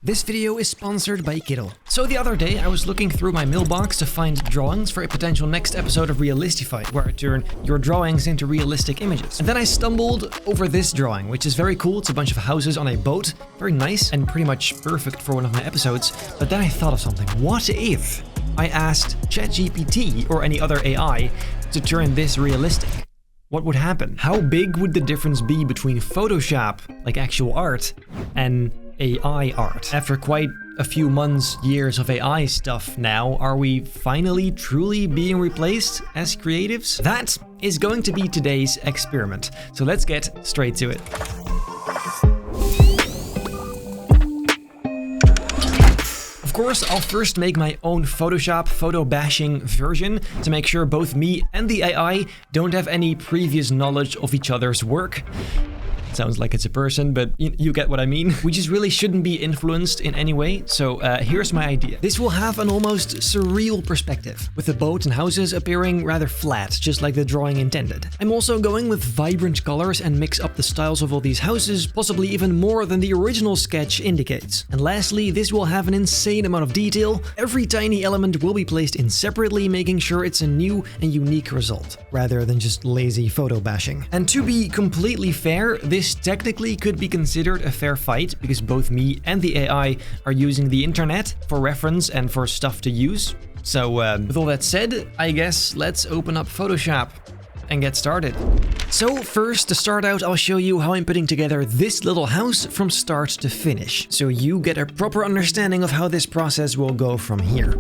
This video is sponsored by Kiddle. So the other day I was looking through my mailbox to find drawings for a potential next episode of Realistify, where I turn your drawings into realistic images. And then I stumbled over this drawing, which is very cool. It's a bunch of houses on a boat, very nice and pretty much perfect for one of my episodes. But then I thought of something. What if I asked ChatGPT or any other AI to turn this realistic? What would happen? How big would the difference be between Photoshop, like actual art, and AI art? After quite a few months, years of AI stuff now, are we finally truly being replaced as creatives? That is going to be today's experiment. So let's get straight to it. Of course, I'll first make my own Photoshop photo bashing version to make sure both me and the AI don't have any previous knowledge of each other's work. Sounds like it's a person, but you get what I mean. We just really shouldn't be influenced in any way, so here's my idea. This will have an almost surreal perspective, with the boat and houses appearing rather flat, just like the drawing intended. I'm also going with vibrant colors and mix up the styles of all these houses, possibly even more than the original sketch indicates. And lastly, this will have an insane amount of detail. Every tiny element will be placed in separately, making sure it's a new and unique result, rather than just lazy photo bashing. And to be completely fair, this technically could be considered a fair fight because both me and the AI are using the internet for reference and for stuff to use. So with all that said, I guess let's open up Photoshop and get started. So first, to start out, I'll show you how I'm putting together this little house from start to finish, so you get a proper understanding of how this process will go from here.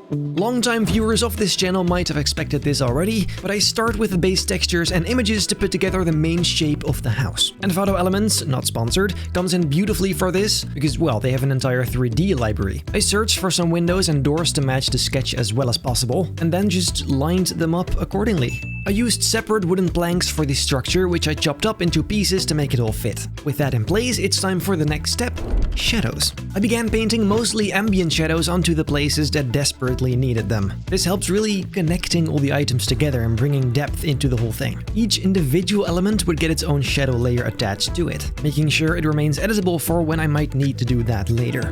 Longtime viewers of this channel might have expected this already, but I start with the base textures and images to put together the main shape of the house. And Photo Elements, not sponsored, comes in beautifully for this, because, well, they have an entire 3D library. I searched for some windows and doors to match the sketch as well as possible, and then just lined them up accordingly. I used separate wooden planks for the structure, which I chopped up into pieces to make it all fit. With that in place, it's time for the next step: shadows. I began painting mostly ambient shadows onto the places that desperately needed them. This helps really connecting all the items together and bringing depth into the whole thing. Each individual element would get its own shadow layer attached to it, making sure it remains editable for when I might need to do that later.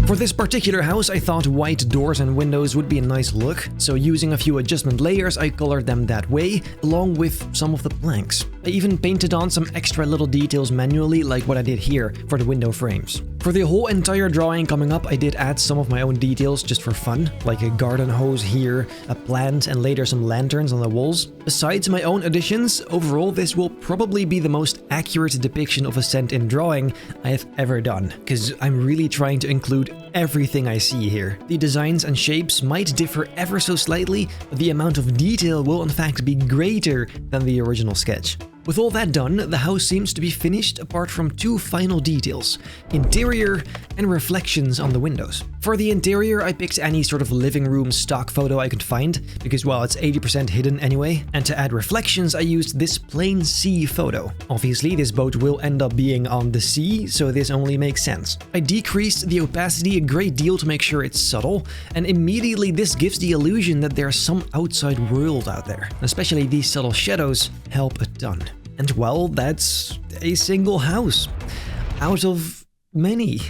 For this particular house, I thought white doors and windows would be a nice look, so using a few adjustment layers, I colored them that way, along with some of the planks. I even painted on some extra little details manually, like what I did here for the window frames. For the whole entire drawing coming up, I did add some of my own details just for fun, like a garden hose here, a plant, and later some lanterns on the walls. Besides my own additions, overall this will probably be the most accurate depiction of a scent in drawing I have ever done, because I'm really trying to include everything I see here. The designs and shapes might differ ever so slightly, but the amount of detail will in fact be greater than the original sketch. With all that done, the house seems to be finished apart from two final details: interior and reflections on the windows. For the interior, I picked any sort of living room stock photo I could find, because, well, it's 80% hidden anyway. And to add reflections, I used this plain sea photo. Obviously, this boat will end up being on the sea, so this only makes sense. I decreased the opacity a great deal to make sure it's subtle, and immediately this gives the illusion that there's some outside world out there. Especially these subtle shadows help a ton. And well, that's a single house out of many.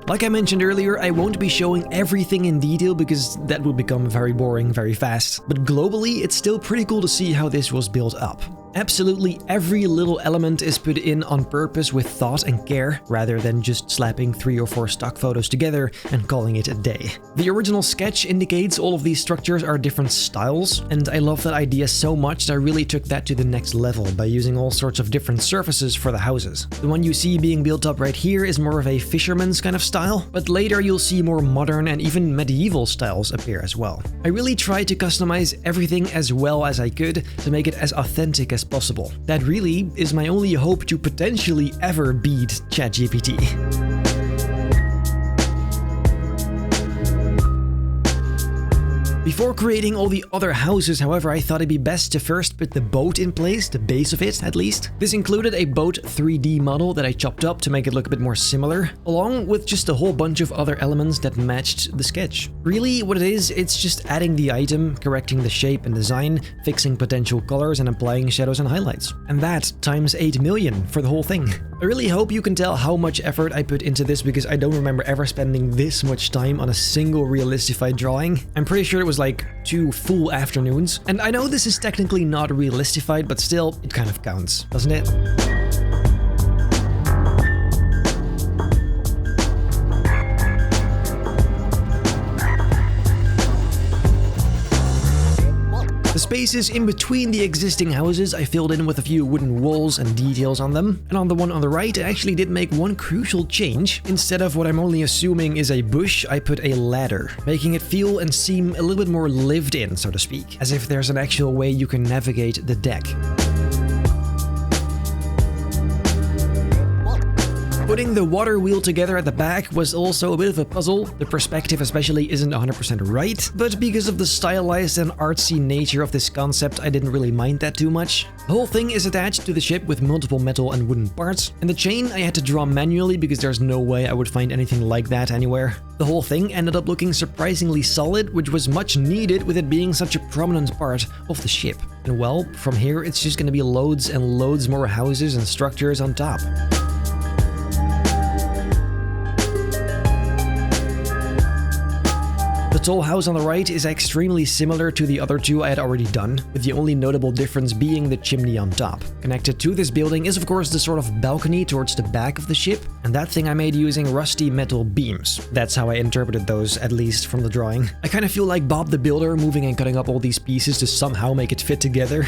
Like I mentioned earlier, I won't be showing everything in detail because that would become very boring very fast. But globally, it's still pretty cool to see how this was built up. Absolutely every little element is put in on purpose with thought and care, rather than just slapping 3 or 4 stock photos together and calling it a day. The original sketch indicates all of these structures are different styles, and I love that idea so much that I really took that to the next level by using all sorts of different surfaces for the houses. The one you see being built up right here is more of a fisherman's kind of style, but later you'll see more modern and even medieval styles appear as well. I really tried to customize everything as well as I could to make it as authentic as possible. That really is my only hope to potentially ever beat ChatGPT. Before creating all the other houses, however, I thought it'd be best to first put the boat in place, the base of it at least. This included a boat 3D model that I chopped up to make it look a bit more similar, along with just a whole bunch of other elements that matched the sketch. Really, what it is, it's just adding the item, correcting the shape and design, fixing potential colors, and applying shadows and highlights. And that times 8 million for the whole thing. I really hope you can tell how much effort I put into this, because I don't remember ever spending this much time on a single realistified drawing. I'm pretty sure it was like 2 full afternoons. And I know this is technically not realistified, but still, it kind of counts, doesn't it? The spaces in between the existing houses I filled in with a few wooden walls and details on them, and on the one on the right I actually did make one crucial change. Instead of what I'm only assuming is a bush, I put a ladder, making it feel and seem a little bit more lived in, so to speak, as if there's an actual way you can navigate the deck. Putting the water wheel together at the back was also a bit of a puzzle. The perspective especially isn't 100% right, but because of the stylized and artsy nature of this concept, I didn't really mind that too much. The whole thing is attached to the ship with multiple metal and wooden parts, and the chain I had to draw manually because there's no way I would find anything like that anywhere. The whole thing ended up looking surprisingly solid, which was much needed with it being such a prominent part of the ship. And well, from here it's just gonna be loads and loads more houses and structures on top. The tall house on the right is extremely similar to the other two I had already done, with the only notable difference being the chimney on top. Connected to this building is of course the sort of balcony towards the back of the ship, and that thing I made using rusty metal beams. That's how I interpreted those, at least from the drawing. I kind of feel like Bob the Builder moving and cutting up all these pieces to somehow make it fit together.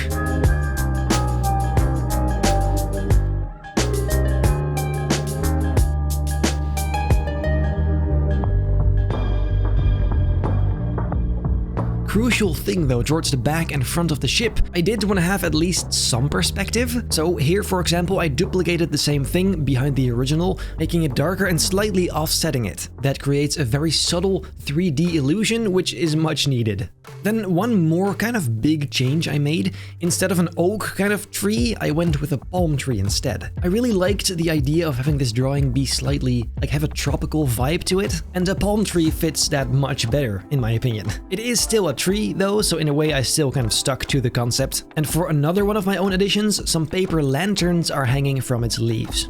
Crucial thing though, towards the back and front of the ship, I did want to have at least some perspective. So here, for example, I duplicated the same thing behind the original, making it darker and slightly offsetting it. That creates a very subtle 3D illusion, which is much needed. Then one more kind of big change I made. Instead of an oak kind of tree, I went with a palm tree instead. I really liked the idea of having this drawing be slightly, like, have a tropical vibe to it, and a palm tree fits that much better, in my opinion. It is still a tree though, so in a way I still kind of stuck to the concept. And for another one of my own additions, some paper lanterns are hanging from its leaves.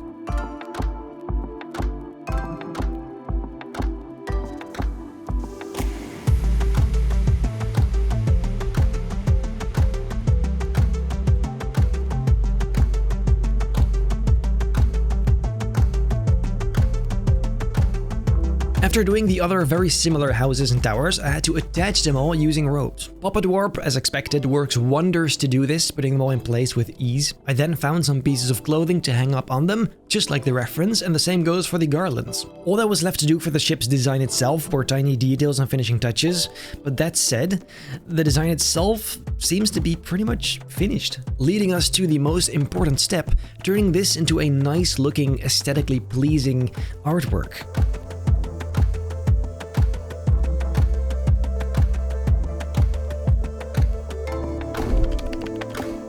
After doing the other very similar houses and towers, I had to attach them all using ropes. Puppet Warp, as expected, works wonders to do this, putting them all in place with ease. I then found some pieces of clothing to hang up on them, just like the reference, and the same goes for the garlands. All that was left to do for the ship's design itself were tiny details and finishing touches, but that said, the design itself seems to be pretty much finished, leading us to the most important step, turning this into a nice looking, aesthetically pleasing artwork.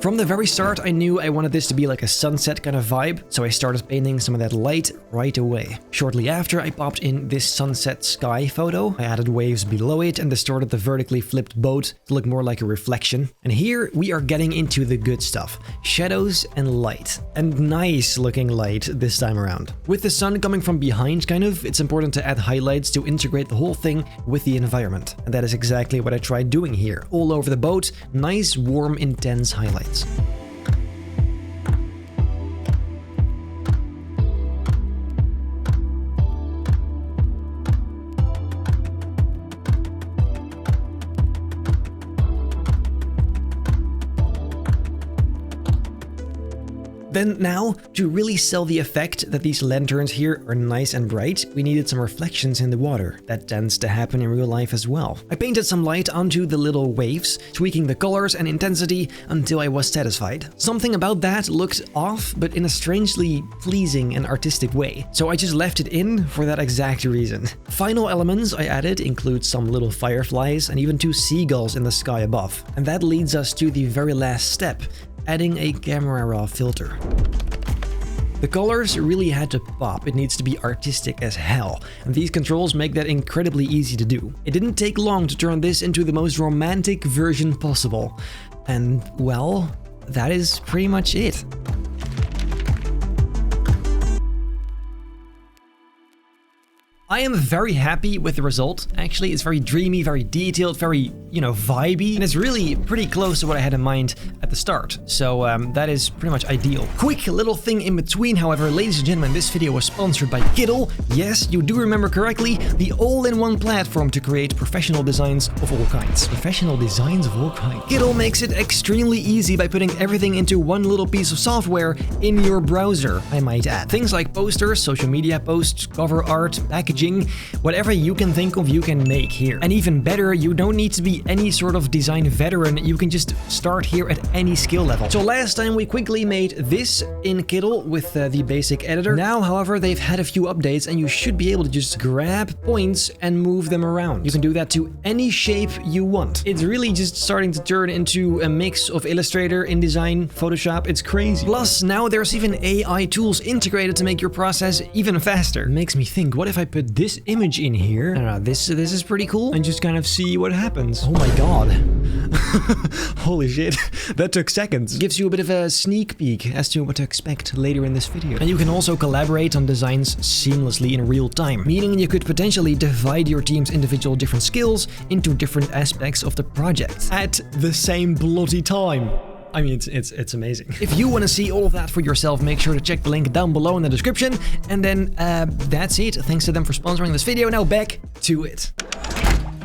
From the very start, I knew I wanted this to be like a sunset kind of vibe, so I started painting some of that light right away. Shortly after, I popped in this sunset sky photo. I added waves below it and distorted the vertically flipped boat to look more like a reflection. And here we are getting into the good stuff. Shadows and light. And nice looking light this time around. With the sun coming from behind kind of, it's important to add highlights to integrate the whole thing with the environment. And that is exactly what I tried doing here. All over the boat, nice, warm, intense highlights. Then now, to really sell the effect that these lanterns here are nice and bright, we needed some reflections in the water. That tends to happen in real life as well. I painted some light onto the little waves, tweaking the colors and intensity until I was satisfied. Something about that looked off, but in a strangely pleasing and artistic way. So I just left it in for that exact reason. Final elements I added include some little fireflies and even 2 seagulls in the sky above. And that leads us to the very last step, adding a camera raw filter. The colors really had to pop. It needs to be artistic as hell, and these controls make that incredibly easy to do. It didn't take long to turn this into the most romantic version possible. And well, that is pretty much it. I am very happy with the result. Actually, it's very dreamy, very detailed, very, vibey, and it's really pretty close to what I had in mind at the start. So that is pretty much ideal. Quick little thing in between, however, ladies and gentlemen, this video was sponsored by Kiddle. Yes, you do remember correctly, the all-in-one platform to create professional designs of all kinds. Professional designs of all kinds. Kiddle makes it extremely easy by putting everything into one little piece of software in your browser, I might add. Things like posters, social media posts, cover art, packaging, whatever you can think of, you can make here. And even better, you don't need to be any sort of design veteran, you can just start here at any skill level. So last time we quickly made this in Kiddle with the basic editor. Now, however, they've had a few updates and you should be able to just grab points and move them around. You can do that to any shape you want. It's really just starting to turn into a mix of Illustrator, InDesign, Photoshop. It's crazy. Plus, now there's even AI tools integrated to make your process even faster. It makes me think, what if I put this image in here? I don't know, this is pretty cool, and just kind of see what happens. Oh my god. Holy shit, that took seconds. Gives you a bit of a sneak peek as to what to expect later in this video. And you can also collaborate on designs seamlessly in real time, meaning you could potentially divide your team's individual different skills into different aspects of the project at the same bloody time. I mean, it's amazing. If you want to see all of that for yourself, make sure to check the link down below in the description. And then that's it. Thanks to them for sponsoring this video. Now back to it.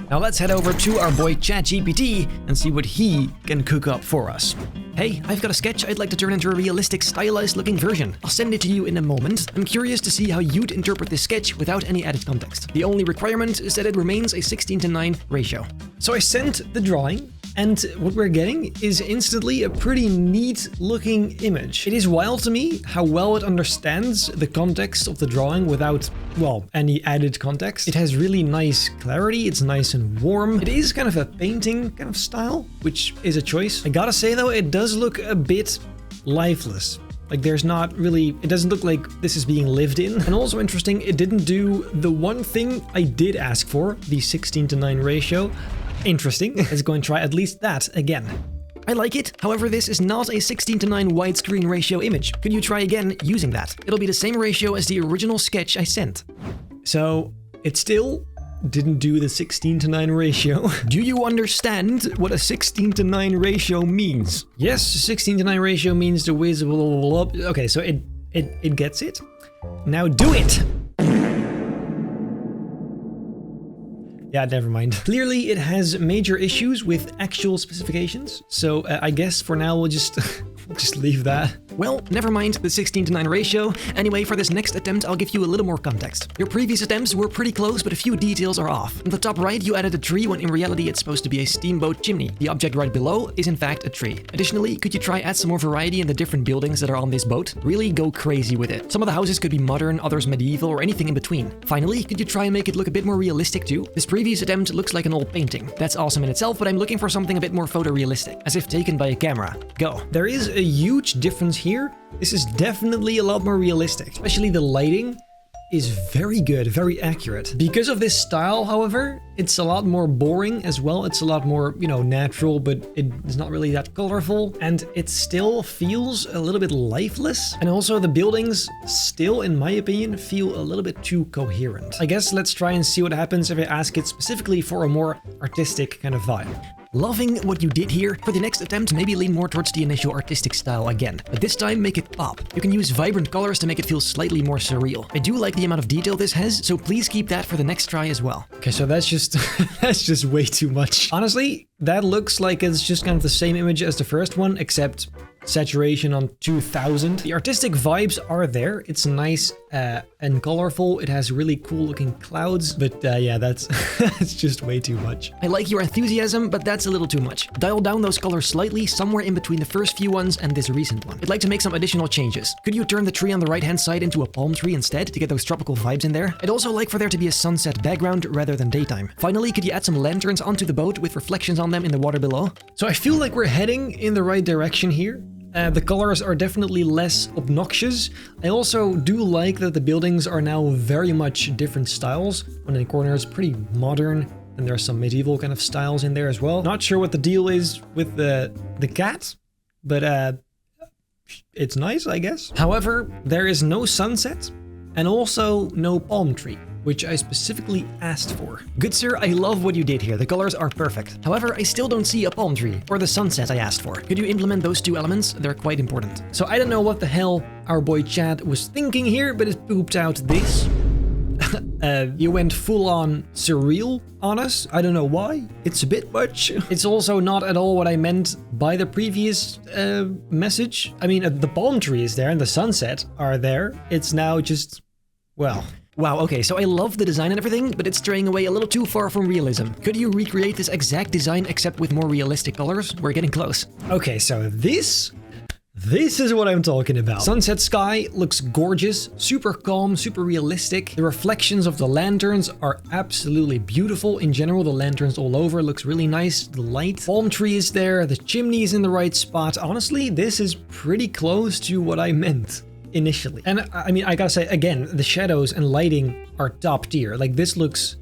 Now let's head over to our boy ChatGPT and see what he can cook up for us. Hey, I've got a sketch I'd like to turn into a realistic, stylized looking version. I'll send it to you in a moment. I'm curious to see how you'd interpret this sketch without any added context. The only requirement is that it remains a 16:9 ratio. So I sent the drawing, and what we're getting is instantly a pretty neat looking image. It is wild to me how well it understands the context of the drawing without, well, any added context. It has really nice clarity, it's nice and warm. It is kind of a painting kind of style, which is a choice. I gotta say though, it does look a bit lifeless. Like there's not really, it doesn't look like this is being lived in. And also interesting, it didn't do the one thing I did ask for, the 16:9 ratio. Interesting. Let's go and try at least that again. I like it. However, this is not a 16:9 widescreen ratio image. Could you try again using that? It'll be the same ratio as the original sketch I sent. So it still didn't do the 16:9 ratio. Do you understand what a 16:9 ratio means? Yes, 16:9 ratio means the visible. Okay, so it gets it. Now do it. Yeah, never mind. Clearly, it has major issues with actual specifications, so I guess for now we'll just leave that. Well, never mind the 16:9 ratio. Anyway, for this next attempt, I'll give you a little more context. Your previous attempts were pretty close, but a few details are off. In the top right, you added a tree when in reality it's supposed to be a steamboat chimney. The object right below is in fact a tree. Additionally, could you try add some more variety in the different buildings that are on this boat? Really go crazy with it. Some of the houses could be modern, others medieval, or anything in between. Finally, could you try and make it look a bit more realistic too? This previous attempt looks like an old painting. That's awesome in itself, but I'm looking for something a bit more photorealistic, as if taken by a camera. Go. There is a huge difference here. This is definitely a lot more realistic, especially the lighting is very good, very accurate. Because of this style, however, it's a lot more boring as well. It's a lot more, natural, but it's not really that colorful. And it still feels a little bit lifeless. And also the buildings still, in my opinion, feel a little bit too coherent. I guess let's try and see what happens if I ask it specifically for a more artistic kind of vibe. Loving what you did here. For the next attempt, maybe lean more towards the initial artistic style again, but this time make it pop. You can use vibrant colors to make it feel slightly more surreal. I do like the amount of detail this has, so please keep that for the next try as well. Okay, so that's just that's just way too much. Honestly, that looks like it's just kind of the same image as the first one, except saturation on 2000. The artistic vibes are there. It's nice and colorful. It has really cool looking clouds, but yeah, that's it's just way too much. I like your enthusiasm, but that's a little too much. Dial down those colors slightly, somewhere in between the first few ones and this recent one. I'd like to make some additional changes. Could you turn the tree on the right-hand side into a palm tree instead to get those tropical vibes in there? I'd also like for there to be a sunset background rather than daytime. Finally, could you add some lanterns onto the boat with reflections on them in the water below? So I feel like we're heading in the right direction here. The colors are definitely less obnoxious. I also do like that the buildings are now very much different styles. One in the corner is pretty modern, and there are some medieval kind of styles in there as well. Not sure what the deal is with the cat, but it's nice, I guess. However, there is no sunset and also no palm tree, which I specifically asked for. Good sir, I love what you did here. The colors are perfect. However, I still don't see a palm tree or the sunset I asked for. Could you implement those two elements? They're quite important. So I don't know what the hell our boy Chad was thinking here, but it pooped out this. You went full on surreal on us. I don't know why. It's a bit much. It's also not at all what I meant by the previous message. I mean, the palm tree is there and the sunset are there. It's now just, well... Wow, okay, so I love the design and everything, but it's straying away a little too far from realism. Could you recreate this exact design except with more realistic colors? We're getting close. Okay, so this is what I'm talking about. Sunset sky looks gorgeous, super calm, super realistic. The reflections of the lanterns are absolutely beautiful. In general, the lanterns all over looks really nice. The light, palm tree is there, the chimney is in the right spot. Honestly, this is pretty close to what I meant initially. And I mean, I gotta say, again, the shadows and lighting are top tier. Like, this looks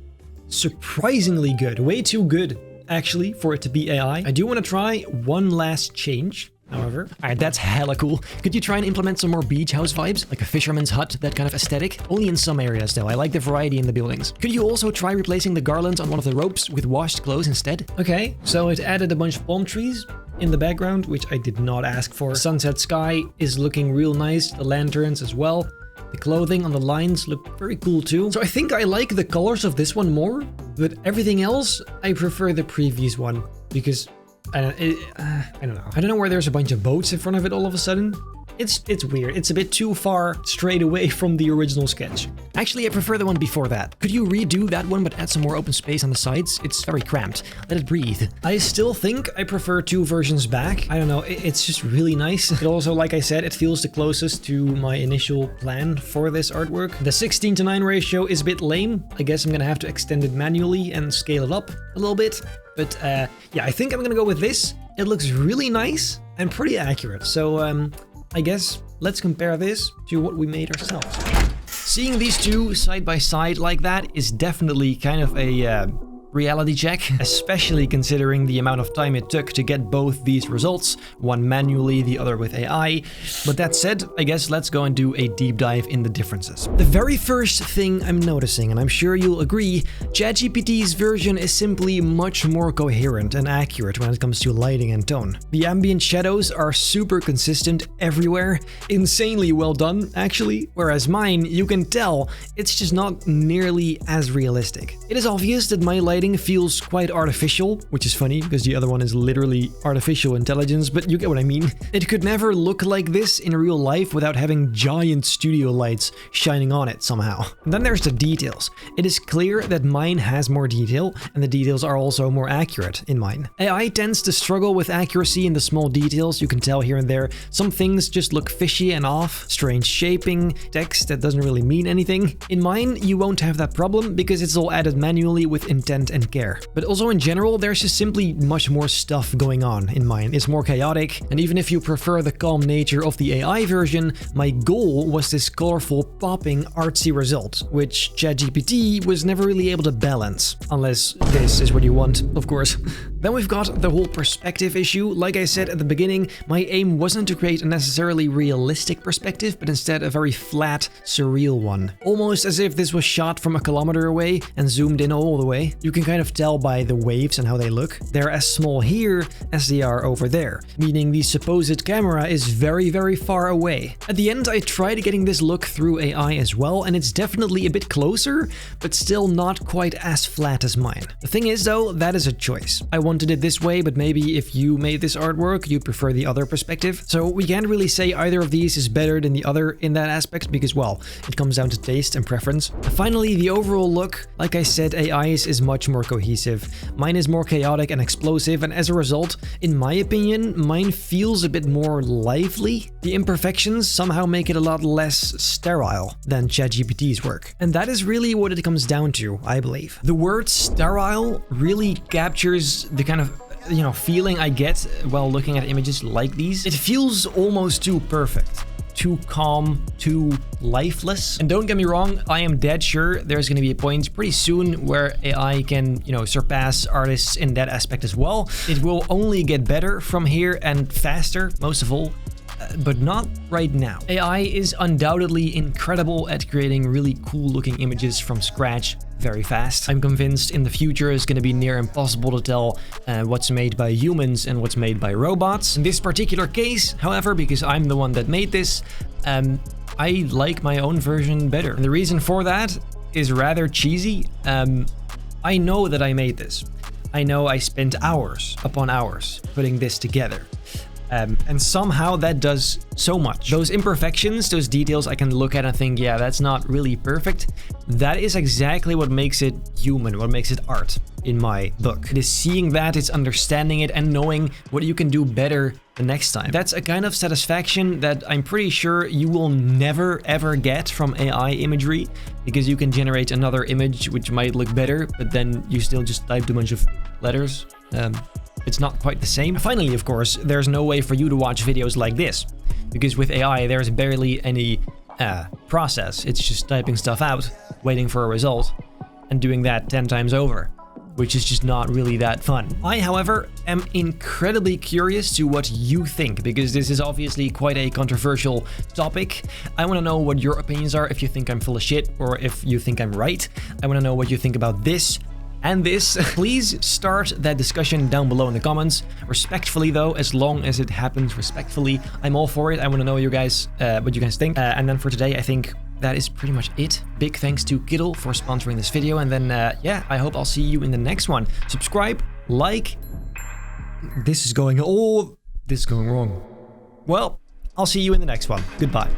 surprisingly good. Way too good, actually, for it to be AI. I do want to try one last change, however. Alright, that's hella cool. Could you try and implement some more beach house vibes? Like a fisherman's hut, that kind of aesthetic? Only in some areas, though. I like the variety in the buildings. Could you also try replacing the garlands on one of the ropes with washed clothes instead? Okay, so it added a bunch of palm trees in the background, which I did not ask for. Sunset sky is looking real nice. The lanterns as well. The clothing on the lines look very cool too. So I think I like the colors of this one more, but everything else, I prefer the previous one because I don't know. I don't know where there's a bunch of boats in front of it all of a sudden. It's weird. It's a bit too far straight away from the original sketch. Actually, I prefer the one before that. Could you redo that one but add some more open space on the sides? It's very cramped. Let it breathe. I still think I prefer two versions back. I don't know. It's just really nice. It also, like I said, it feels the closest to my initial plan for this artwork. The 16:9 ratio is a bit lame. I guess I'm gonna have to extend it manually and scale it up a little bit. But yeah, I think I'm gonna go with this. It looks really nice and pretty accurate. So I guess let's compare this to what we made ourselves. Seeing these two side by side like that is definitely kind of a reality check, especially considering the amount of time it took to get both these results, one manually, the other with AI. But that said, I guess let's go and do a deep dive in the differences. The very first thing I'm noticing, and I'm sure you'll agree, ChatGPT's version is simply much more coherent and accurate when it comes to lighting and tone. The ambient shadows are super consistent everywhere, insanely well done actually, whereas mine, you can tell, it's just not nearly as realistic. It is obvious that my lighting feels quite artificial, which is funny because the other one is literally artificial intelligence, but you get what I mean. It could never look like this in real life without having giant studio lights shining on it somehow. And then there's the details. It is clear that mine has more detail, and the details are also more accurate in mine. AI tends to struggle with accuracy in the small details. You can tell here and there. Some things just look fishy and off, strange shaping, text that doesn't really mean anything. In mine, you won't have that problem because it's all added manually with intent and care. But also in general, there's just simply much more stuff going on in mine. It's more chaotic, and even if you prefer the calm nature of the AI version, my goal was this colorful, popping, artsy result, which ChatGPT was never really able to balance. Unless this is what you want, of course. Then we've got the whole perspective issue. Like I said at the beginning, my aim wasn't to create a necessarily realistic perspective, but instead a very flat, surreal one. Almost as if this was shot from a kilometer away and zoomed in all the way. You can kind of tell by the waves and how they look. They're as small here as they are over there, meaning the supposed camera is very, very far away. At the end, I tried getting this look through AI as well, and it's definitely a bit closer, but still not quite as flat as mine. The thing is though, that is a choice. I want wanted it this way, but maybe if you made this artwork, you prefer the other perspective. So we can't really say either of these is better than the other in that aspect because, well, it comes down to taste and preference. Finally, the overall look, like I said, AI's is much more cohesive. Mine is more chaotic and explosive, and as a result, in my opinion, mine feels a bit more lively. The imperfections somehow make it a lot less sterile than ChatGPT's work. And that is really what it comes down to, I believe. The word sterile really captures the kind of feeling I get while looking at images like these. It feels almost too perfect, too calm, too lifeless. And don't get me wrong, I am dead sure there's going to be a point pretty soon where AI can, surpass artists in that aspect as well. It will only get better from here and faster, most of all. But not right now. AI is undoubtedly incredible at creating really cool looking images from scratch very fast. I'm convinced in the future it's going to be near impossible to tell what's made by humans and what's made by robots. In this particular case, however, because I'm the one that made this, I like my own version better. And the reason for that is rather cheesy. I know that I made this. I know I spent hours upon hours putting this together. And somehow that does so much. Those imperfections, those details I can look at and think, yeah, that's not really perfect. That is exactly what makes it human, what makes it art in my book. It is seeing that, it's understanding it and knowing what you can do better the next time. That's a kind of satisfaction that I'm pretty sure you will never ever get from AI imagery, because you can generate another image which might look better, but then you still just typed a bunch of letters. It's not quite the same. Finally, of course, there's no way for you to watch videos like this, because with AI, there's barely any process. It's just typing stuff out, waiting for a result, and doing that 10 times over, which is just not really that fun. I, however, am incredibly curious to what you think, because this is obviously quite a controversial topic. I want to know what your opinions are, if you think I'm full of shit, or if you think I'm right. I want to know what you think about this and this. Please start that discussion down below in the comments. Respectfully though, as long as it happens respectfully, I'm all for it. I want to know what you guys think. And then for today, I think that is pretty much it. Big thanks to Kiddle for sponsoring this video. And then, yeah, I hope I'll see you in the next one. Subscribe, like. This is going wrong. Well, I'll see you in the next one. Goodbye.